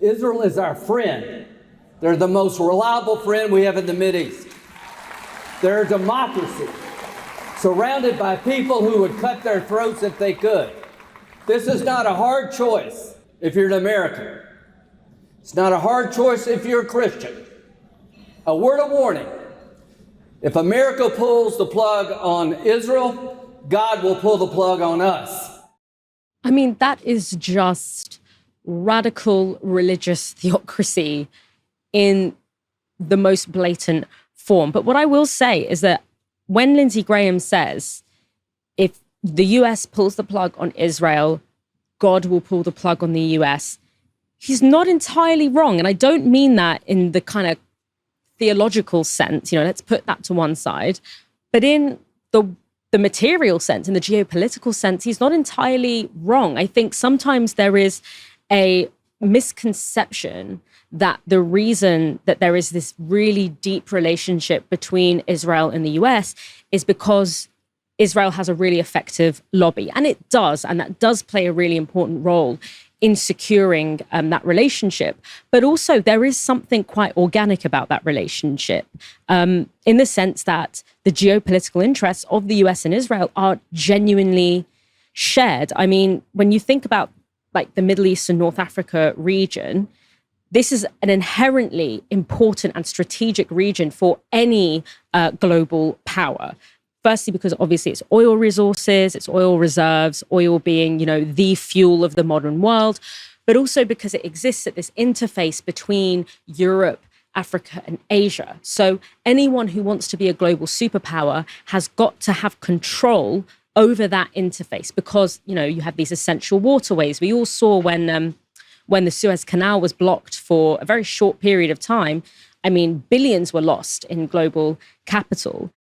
Israel is our friend. They're the most reliable friend we have in the Mideast. They're a democracy, surrounded by people who would cut their throats if they could. This is not a hard choice if you're an American. It's not a hard choice if you're a Christian. A word of warning: if America pulls the plug on Israel, God will pull the plug on us. I mean, that is just radical religious theocracy in the most blatant form. But what I will say is that when Lindsey Graham says, if the US pulls the plug on Israel, God will pull the plug on the US, he's not entirely wrong. And I don't mean that in the kind of theological sense, let's put that to one side. But in the material sense, in the geopolitical sense, he's not entirely wrong. I think sometimes there is a misconception that the reason that there is this really deep relationship between Israel and the US is because Israel has a really effective lobby. And it does. And that does play a really important role in securing that relationship. But also there is something quite organic about that relationship in the sense that the geopolitical interests of the US and Israel are genuinely shared. I mean, when you think about like the Middle East and North Africa region, this is an inherently important and strategic region for any global power. Firstly, because obviously it's oil resources, it's oil reserves, oil being, the fuel of the modern world, but also because it exists at this interface between Europe, Africa, and Asia. So anyone who wants to be a global superpower has got to have control over that interface because, you have these essential waterways. We all saw when the Suez Canal was blocked for a very short period of time, I mean, billions were lost in global capital.